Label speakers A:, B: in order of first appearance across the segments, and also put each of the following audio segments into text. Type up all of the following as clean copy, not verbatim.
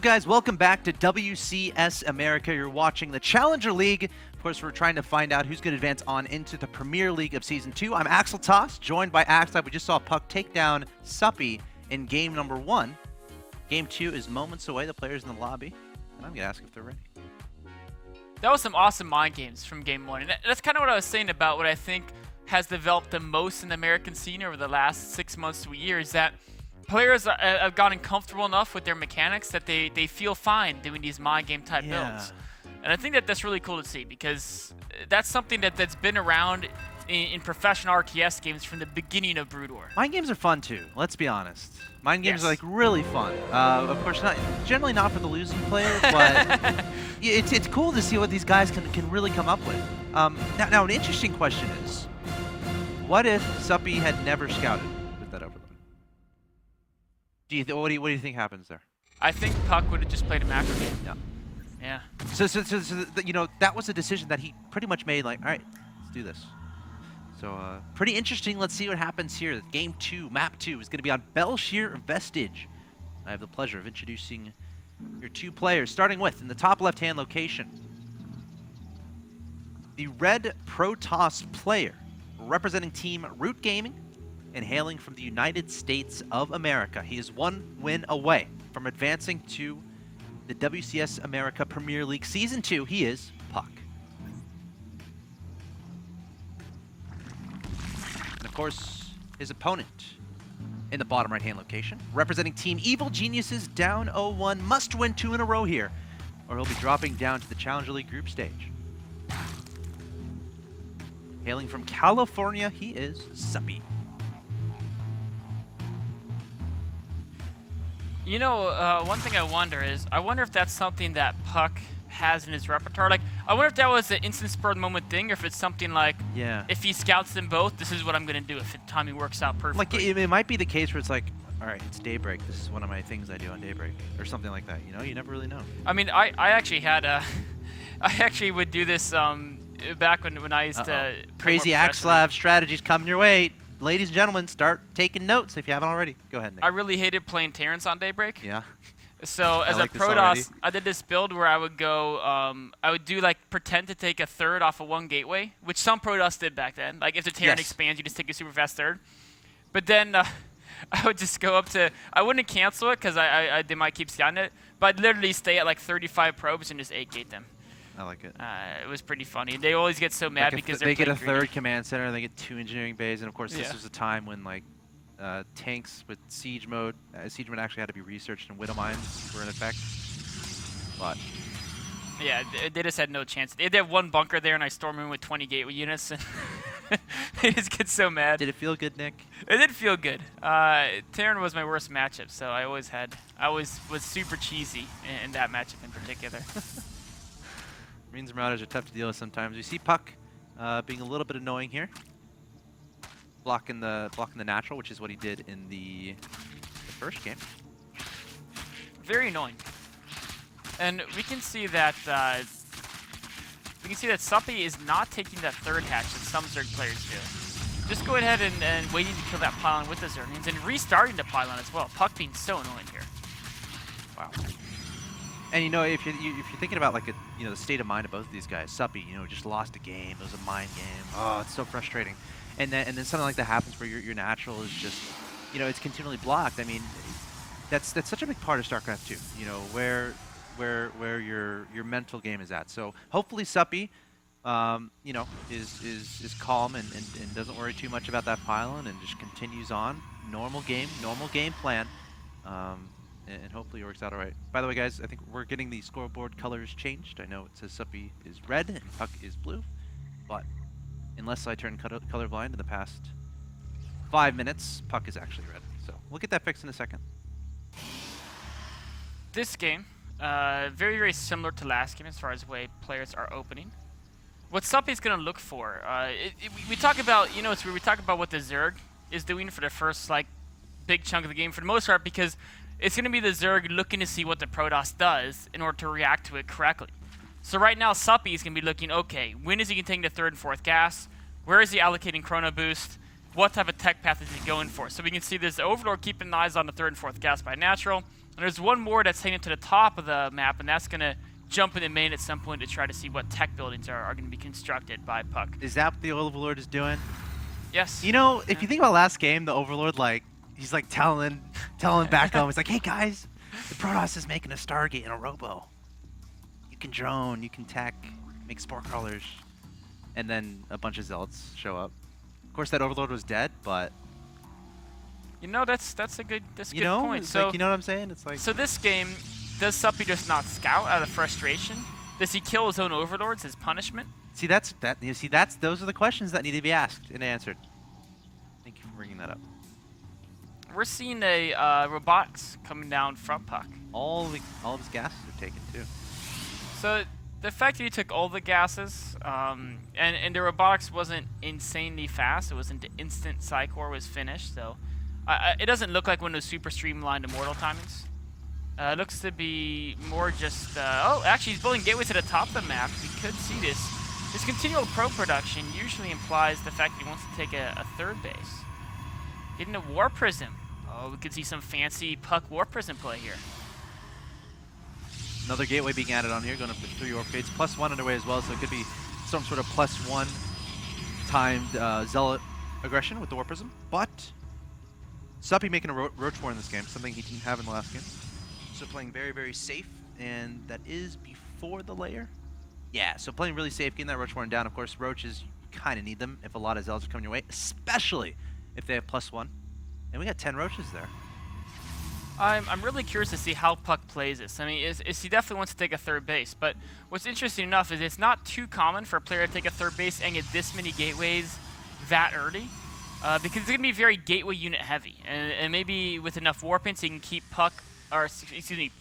A: up, guys? Welcome back to WCS America. You're watching the Challenger League. Of course, we're trying to find out who's going to advance on into the Premier League of Season 2. I'm axeltoss, joined by axslav. We just saw Puck take down Suppy in game number 1. Game 2 is moments away. The players in the lobby. And I'm going to ask if they're ready.
B: That was some awesome mind games from game 1. And that's kind of what I was saying about what I think has developed the most in the American scene over the last 6 months to a year is that players have gotten comfortable enough with their mechanics that they feel fine doing these mind game type builds. And I think that that's really cool to see because that's something that's been around in professional RTS games from the beginning of Brood War.
A: Mind games are fun too, let's be honest. Mind games are like really fun. Of course, generally not for the losing player, but it's cool to see what these guys can really come up with. Now an interesting question is, what if Suppy had never scouted with that overload? What do you think happens there?
B: I think Puck would have just played a macro game.
A: Yeah.
B: Yeah.
A: So you know, that was a decision that he pretty much made. Like, all right, let's do this. So pretty interesting. Let's see what happens here. Game 2, map 2 is going to be on Belshire Vestige. I have the pleasure of introducing your two players, starting with in the top left-hand location, the red Protoss player representing Team Root Gaming and hailing from the United States of America. He is 1 win away from advancing to the WCS America Premier League Season 2. He is Puck. And of course, his opponent in the bottom right-hand location, representing Team Evil Geniuses, down 0-1, must win 2 in a row here, or he'll be dropping down to the Challenger League group stage. Hailing from California, he is Suppy.
B: You know, one thing I wonder if that's something that Puck has in his repertoire. Like, I wonder if that was an instant spur of the moment thing, or if it's something like, if he scouts them both, this is what I'm going to do if the timing works out perfectly.
A: Like, it might be the case where it's like, all right, it's Daybreak. This is one of my things I do on Daybreak, or something like that. You know, you never really know.
B: I mean, I actually had I actually would do this back when I used to.
A: Crazy axslav strategies coming your way. Ladies and gentlemen, start taking notes if you haven't already. Go ahead, Nick.
B: I really hated playing Terrence on Daybreak.
A: Yeah.
B: So as a Protoss, I did this build where I would go, I would do like pretend to take a third off of one gateway, which some Protoss did back then. Like if the Terran expands, you just take a super fast third. But then I would just go up to, I wouldn't cancel it because they might keep scouting it, but I'd literally stay at like 35 probes and just 8-gate them.
A: I like it.
B: It was pretty funny. They always get so mad because
A: they get a third command center, and they get 2 engineering bays, and of course this was a time when like tanks with siege mode actually had to be researched, and widow mines were in effect. But
B: yeah, they just had no chance. They had one bunker there, and I stormed in with 20 gateway units, and they just get so mad.
A: Did it feel good, Nick?
B: It did feel good. Terran was my worst matchup, so I was super cheesy in that matchup in particular.
A: Marines and Marauders are tough to deal with sometimes. We see Puck being a little bit annoying here. Blocking the natural, which is what he did in the first game.
B: Very annoying. And we can see that Suppy is not taking that third hatch that some Zerg players do. Just go ahead and waiting to kill that pylon with the Zerglings and restarting the pylon as well. Puck being so annoying here. Wow.
A: And you know, if you're thinking about like the state of mind of both of these guys, Suppy, just lost a game. It was a mind game. Oh, it's so frustrating. And then something like that happens where your natural is just, it's continually blocked. I mean, that's such a big part of StarCraft 2. Where your mental game is at. So hopefully Suppy, is calm and doesn't worry too much about that pylon and just continues on normal game plan. And hopefully it works out all right. By the way, guys, I think we're getting the scoreboard colors changed. I know it says Suppy is red and Puck is blue, but unless I turn colorblind in the past 5 minutes, Puck is actually red. So we'll get that fixed in a second.
B: This game, very, very similar to last game as far as the way players are opening. What Suppy's going to look for, we talk about, it's where we talk about what the Zerg is doing for the first big chunk of the game for the most part, because it's going to be the Zerg looking to see what the Protoss does in order to react to it correctly. So right now, Suppy is going to be looking, okay, when is he taking the 3rd and 4th gas? Where is he allocating Chrono Boost? What type of tech path is he going for? So we can see this Overlord keeping eyes on the 3rd and 4th gas by natural, And there's one more that's heading to the top of the map, and that's going to jump in the main at some point to try to see what tech buildings are going to be constructed by Puck.
A: Is that what the Overlord is doing?
B: Yes.
A: You know, if you think about last game, the Overlord, like, he's like telling back home, he's like, hey guys, the Protoss is making a Stargate and a Robo. You can drone, you can tech, make spore crawlers. And then a bunch of Zealots show up. Of course, that Overlord was dead, but...
B: You know, that's a good
A: you know,
B: point.
A: It's
B: So
A: like, you know what I'm saying? It's like...
B: So this game, does Suppy just not scout out of frustration? Does he kill his own Overlords as punishment?
A: See, those are the questions that need to be asked and answered. Thank you for bringing that up.
B: We're seeing a robotics coming down from Puck.
A: All of his gases are taken too.
B: So the fact that he took all the gases, and the robotics wasn't insanely fast. It wasn't the instant Psycore was finished, so it doesn't look like one of those super streamlined Immortal timings. It looks to be more just... oh, actually, he's building gateways to the top of the map. We could see this. This continual probe production usually implies the fact that he wants to take a third base. Getting a War Prism. Oh, we could see some fancy Puck War Prism play here.
A: Another gateway being added on here, going up to 3 Orb Gates. +1 underway as well, so it could be some sort of +1 timed Zealot aggression with the War Prism. But Suppy making a Roach War in this game, something he didn't have in the last game. So playing very, very safe, and that is before the layer. Yeah, so playing really safe, getting that Roach Warren down. Of course, Roaches, you kind of need them if a lot of Zealots are coming your way, especially if they have +1. And we got 10 Roaches there.
B: I'm really curious to see how Puck plays this. I mean, he definitely wants to take a third base, but what's interesting enough is it's not too common for a player to take a third base and get this many gateways that early, because it's going to be very gateway unit heavy, and maybe with enough warpins he can keep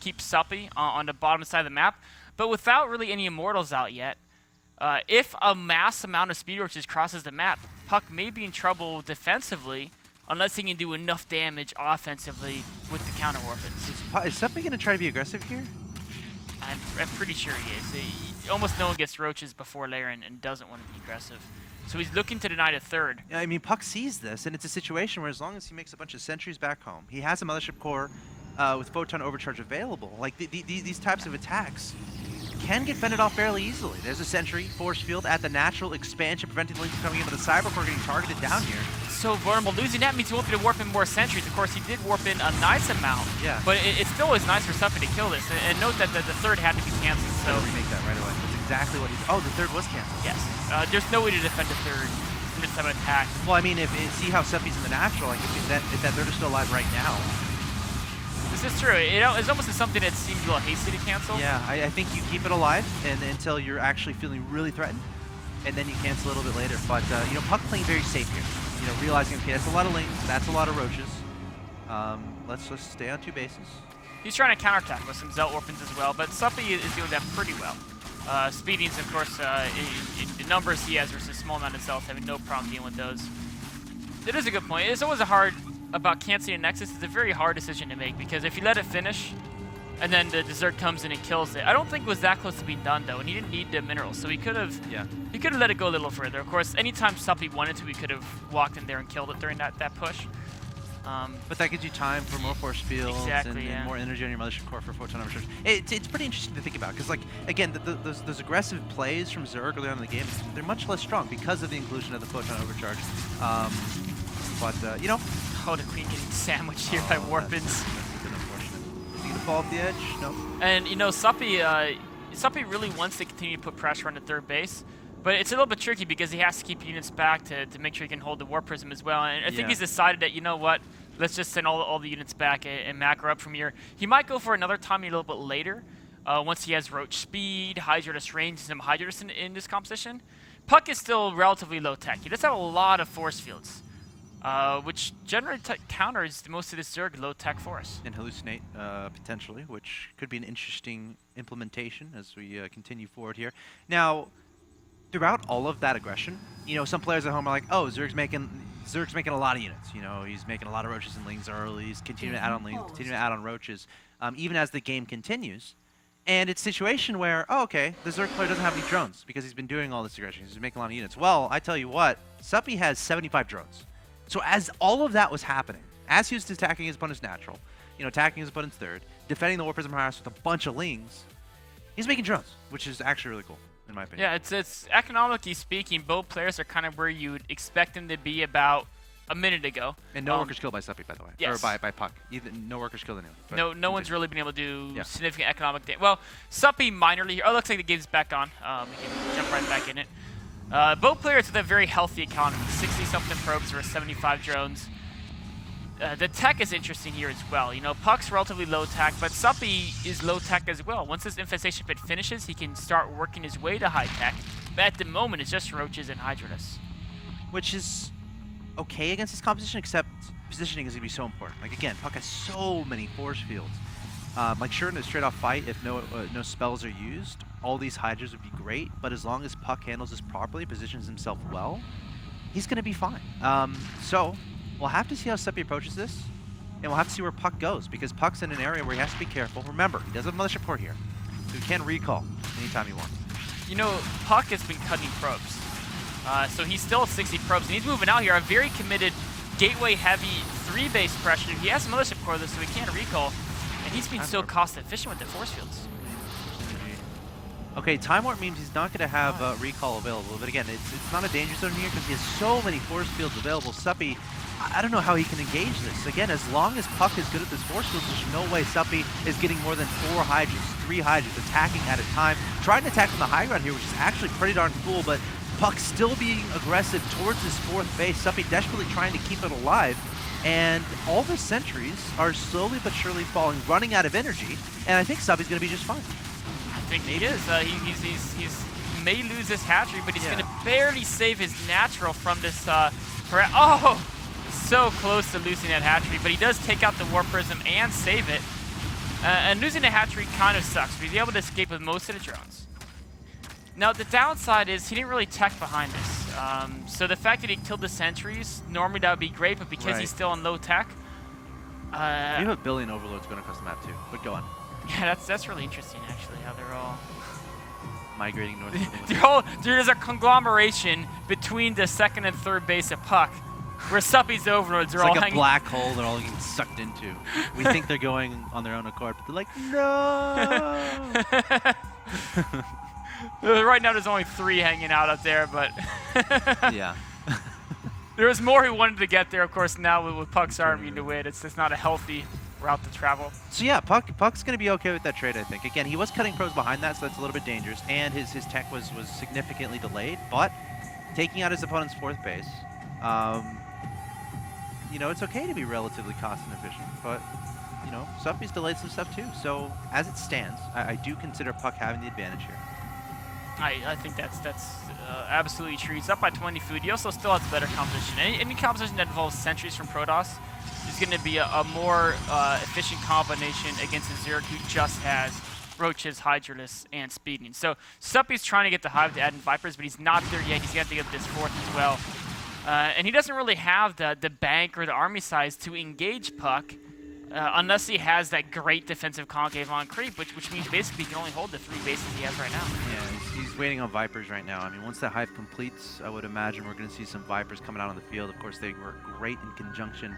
B: keep Suppy on the bottom side of the map, but without really any Immortals out yet. If a mass amount of Speed Roaches crosses the map, Puck may be in trouble defensively, unless he can do enough damage offensively with the counter warpins.
A: Is Suppy going to try to be aggressive here?
B: I'm pretty sure he is. Almost no one gets Roaches before layer and doesn't want to be aggressive. So he's looking to deny the third.
A: I mean, Puck sees this, and it's a situation where as long as he makes a bunch of sentries back home, he has a Mothership Core with Photon Overcharge available. Like, these types of attacks can get fended off fairly easily. There's a sentry, force field at the natural expansion, preventing the Link from coming in, but the Cyber Core getting targeted down here.
B: So vulnerable. Losing that means he won't be able to warp in more sentries. Of course, he did warp in a nice amount.
A: Yeah.
B: But it still is nice for Suppy to kill this. And note that the third had to be canceled. So
A: remake that right away. That's exactly what he's... Oh, the third was canceled.
B: Yes. There's no way to defend the third from this type of attack.
A: Well, I mean, see how Suppy's in the natural. Like, if that third is still alive right now.
B: This is true. It's almost something that seems a little hasty to cancel.
A: Yeah, I think you keep it alive until you're actually feeling really threatened, and then you cancel a little bit later. But, you know, Puck playing very safe here. You know, realizing, okay, that's a lot of links, that's a lot of Roaches. Let's just stay on 2 bases.
B: He's trying to counterattack with some Zealot weapons as well, but Suppy is doing that pretty well. Speedings, of course, in the numbers he has versus a small amount of Zealots, having no problem dealing with those. It is a good point. It's always about canceling a Nexus. It's a very hard decision to make, because if you let it finish, and then the Desert comes in and kills it. I don't think it was that close to being done, though, and he didn't need the minerals, so he could have let it go a little further. Of course, anytime Suppy wanted to, he could have walked in there and killed it during that push.
A: But that gives you time for more force fields and
B: yeah.
A: more energy on your Mothership Core for Photon Overcharge. It's pretty interesting to think about, because, like, again, those aggressive plays from Zerg early on in the game, they're much less strong because of the inclusion of the Photon Overcharge. But, you know...
B: Oh, the Queen getting sandwiched here by Warpins.
A: That's unfortunate. Is he going to fall off the edge? No.
B: And, you know, Suppy really wants to continue to put pressure on the third base, but it's a little bit tricky because he has to keep units back to make sure he can hold the War Prism as well. And I think he's decided that, you know what, let's just send all the units back and macro up from here. He might go for another timing a little bit later, once he has Roach speed, Hydrodus range, and some Hydrodus in this composition. Puck is still relatively low tech. He does have a lot of force fields, which generally counters most of this Zerg low tech force.
A: And hallucinate, potentially, which could be an interesting implementation as we continue forward here. Now, throughout all of that aggression, you know, some players at home are like, oh, Zerg's making a lot of units. You know, he's making a lot of Roaches and Lings early. He's continuing to add on Lings, continuing to add on Roaches, even as the game continues. And it's a situation where, oh, okay, the Zerg player doesn't have any drones because he's been doing all this aggression. He's been making a lot of units. Well, I tell you what, Suppy has 75 drones. So as all of that was happening, as he was attacking his opponent's natural, you know, attacking his opponent's third, defending the War Prism harass with a bunch of Lings, he's making drones, which is actually really cool, in my opinion.
B: Yeah, it's economically speaking, both players are kind of where you'd expect them to be about a minute ago.
A: And no workers killed by Suppy, by the way.
B: Yes.
A: Or by Puck. Either, no workers killed anyway.
B: No one's really been able to do significant economic damage. Well, Suppy minorly here. Oh, looks like the game's back on. We can jump right back in it. Both players with a very healthy economy. 60-something probes versus 75 drones. The tech is interesting here as well. You know, Puck's relatively low tech, but Suppy is low tech as well. Once this infestation pit finishes, he can start working his way to high tech. But at the moment, it's just roaches and Hydralis.
A: Which is okay against this composition, except positioning is going to be so important. Like, again, Puck has so many force fields. Like, sure, in a straight-off fight, if no spells are used, all these Hydras would be great, but as long as Puck handles this properly, positions himself well, he's going to be fine. So, we'll have to see how Suppy approaches this, and we'll have to see where Puck goes, because Puck's in an area where he has to be careful. Remember, he does have another support here, so he can recall anytime he wants.
B: You know, Puck has been cutting probes. So he's still at 60 probes, and he's moving out here. A very committed, gateway-heavy 3-base pressure. He has some other support, so he can't recall, and he's been so cost-efficient with the force fields.
A: Okay, Time Warp means he's not going to have recall available, but again, it's not a danger zone here because he has so many force fields available. Suppy, I don't know how he can engage this. Again, as long as Puck is good at this force field, there's no way Suppy is getting more than 4 Hydras, 3 Hydras, attacking at a time. Trying to attack from the high ground here, which is actually pretty darn cool, but Puck still being aggressive towards his 4th base. Suppy desperately trying to keep it alive. And all the sentries are slowly but surely falling, running out of energy. And I think Suppy's going to be just fine.
B: I think he is. He may lose this hatchery, but he's going to barely save his natural from this. Oh, so close to losing that hatchery, but he does take out the War Prism and save it. And losing the hatchery kind of sucks, but he's able to escape with most of the drones. Now, the downside is he didn't really tech behind this. So the fact that he killed the sentries, normally that would be great, but because he's still on low tech.
A: You have a billion overloads going across the map too, but go on.
B: Yeah, that's really interesting, actually, how they're all
A: migrating north.
B: There's a conglomeration between the 2nd and 3rd base of Puck, where Suppy's overlords are all
A: like a black hole they're all getting sucked into. We think they're going on their own accord, but they're like, no!
B: Right now there's only 3 hanging out up there, but
A: yeah.
B: There was more who wanted to get there, of course, now with Puck's army to win. It's not a healthy route to travel.
A: So yeah, Puck's going to be okay with that trade, I think. Again, he was cutting probes behind that, so that's a little bit dangerous, and his tech was significantly delayed, but taking out his opponent's 4th base, you know, it's okay to be relatively cost inefficient, but, you know, Suppy's delayed some stuff too. So as it stands, I do consider Puck having the advantage here.
B: I think that's absolutely true. He's up by 20 food. He also still has better composition. Any composition that involves sentries from Protoss is going to be a more efficient combination against a Zerg who just has Roaches, Hydralis, and Speeding. So Suppy's trying to get the Hive to add in Vipers, but he's not there yet. He's got to get this 4th as well. And he doesn't really have the bank or the army size to engage Puck unless he has that great defensive concave on creep, which means basically he can only hold the 3 bases he has right now.
A: Yeah, he's waiting on Vipers right now. I mean, once that Hive completes, I would imagine we're going to see some Vipers coming out on the field. Of course, they work great in conjunction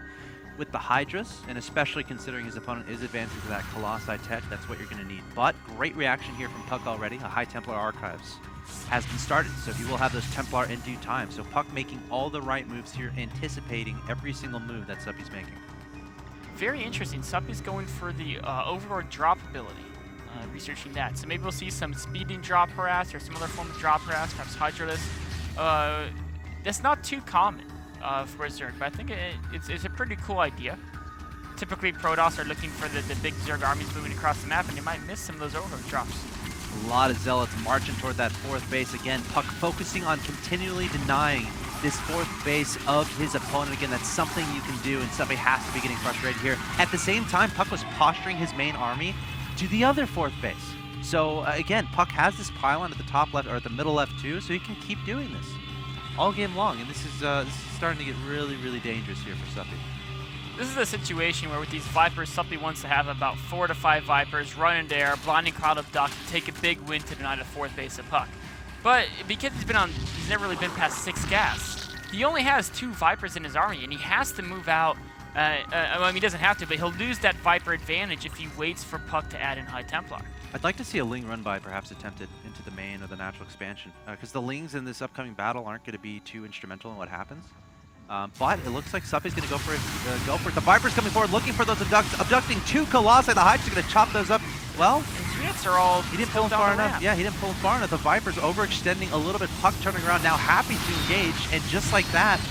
A: with the Hydras, and especially considering his opponent is advancing to that Colossi tech, that's what you're going to need. But great reaction here from Puck already. A High Templar Archives has been started, so he will have those Templar in due time. So Puck making all the right moves here, anticipating every single move that Suppy's making.
B: Very interesting. Suppy's going for the Overlord drop ability, researching that. So maybe we'll see some Speeding drop harass or some other form of drop harass, perhaps Hydralis. That's not too common for Zerg, but I think it's a pretty cool idea. Typically, Protoss are looking for the big Zerg armies moving across the map, and they might miss some of those Overlord drops.
A: A lot of Zealots marching toward that 4th base. Again, Puck focusing on continually denying this 4th base of his opponent. Again, that's something you can do, and Suppy has to be getting frustrated here. At the same time, Puck was posturing his main army to the other 4th base. So again, Puck has this pylon at the top left, or at the middle left too, so he can keep doing this all game long. And this is starting to get really, really dangerous here for Suppy.
B: This is a situation where with these Vipers, Suppy wants to have about 4 to 5 Vipers run in there, blinding Cloud of Duck, and take a big win to deny the 4th base of Puck. But because he's never really been past 6 gas, he only has 2 Vipers in his army, and he has to move out I mean, he doesn't have to, but he'll lose that Viper advantage if he waits for Puck to add in High Templar.
A: I'd like to see a Ling run by perhaps attempted into the main or the natural expansion, because the Lings in this upcoming battle aren't going to be too instrumental in what happens. But it looks like Suppy's going to go for it. The Viper's coming forward, looking for those abducting 2 Colossi. The Hydra's going to chop those up. Well,
B: his units are all.
A: He didn't pull him far enough. Yeah, he didn't pull him far enough. The Viper's overextending a little bit. Puck turning around now, happy to engage, and just like that,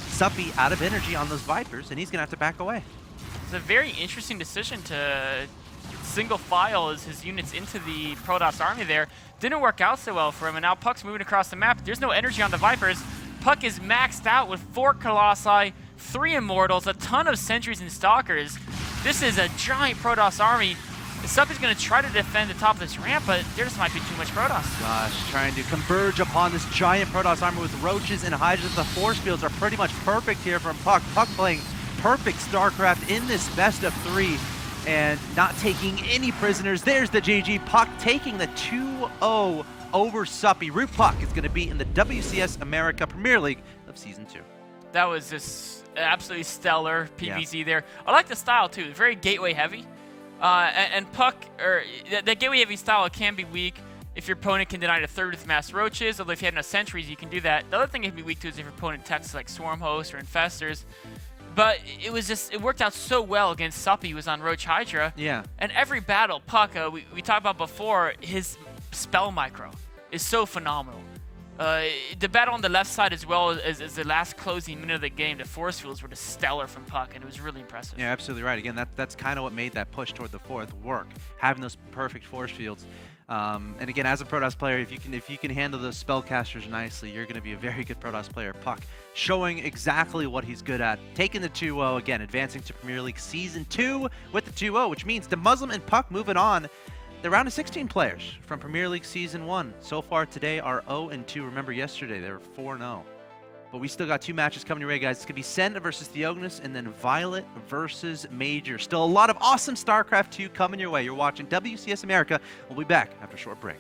A: Suppy out of energy on those Vipers, and he's going to have to back away.
B: It's a very interesting decision to single file his units into the Protoss army there. Didn't work out so well for him, and now Puck's moving across the map. There's no energy on the Vipers. Puck is maxed out with 4 Colossi, 3 Immortals, a ton of Sentries and Stalkers. This is a giant Protoss army. Suppy's going to try to defend the top of this ramp, but there just might be too much Protoss.
A: Gosh, trying to converge upon this giant Protoss armor with Roaches and Hydras. The force fields are pretty much perfect here from Puck. Puck playing perfect StarCraft in this best of 3 and not taking any prisoners. There's the GG. Puck taking the 2-0 over Suppy. Root Puck is going to be in the WCS America Premier League of Season 2.
B: That was just absolutely stellar PvZ there. I like the style too, very gateway heavy. And Puck, or the gateway heavy style can be weak if your opponent can deny the 3rd with mass roaches, although if you have enough sentries, you can do that. The other thing it can be weak to is if your opponent texts like Swarm Host or Infestors. But it worked out so well against Suppy, who was on Roach Hydra.
A: Yeah.
B: And every battle, Puck, we talked about before, his spell micro is so phenomenal. The battle on the left side as well as the last closing minute of the game, the force fields were just stellar from Puck, and it was really impressive.
A: Yeah, absolutely right. Again, that's kind of what made that push toward the 4th work, having those perfect force fields. And again, as a Protoss player, if you can handle those spellcasters nicely, you're going to be a very good Protoss player. Puck showing exactly what he's good at, taking the 2-0 again, advancing to Premier League Season 2 with the 2-0, which means the Muslim and Puck moving on. The round of 16 players from Premier League Season 1 so far today are 0-2. Remember, yesterday they were 4-0. But we still got 2 matches coming your way, guys. It's going to be Send versus Theognis and then Violet versus Major. Still a lot of awesome StarCraft 2 coming your way. You're watching WCS America. We'll be back after a short break.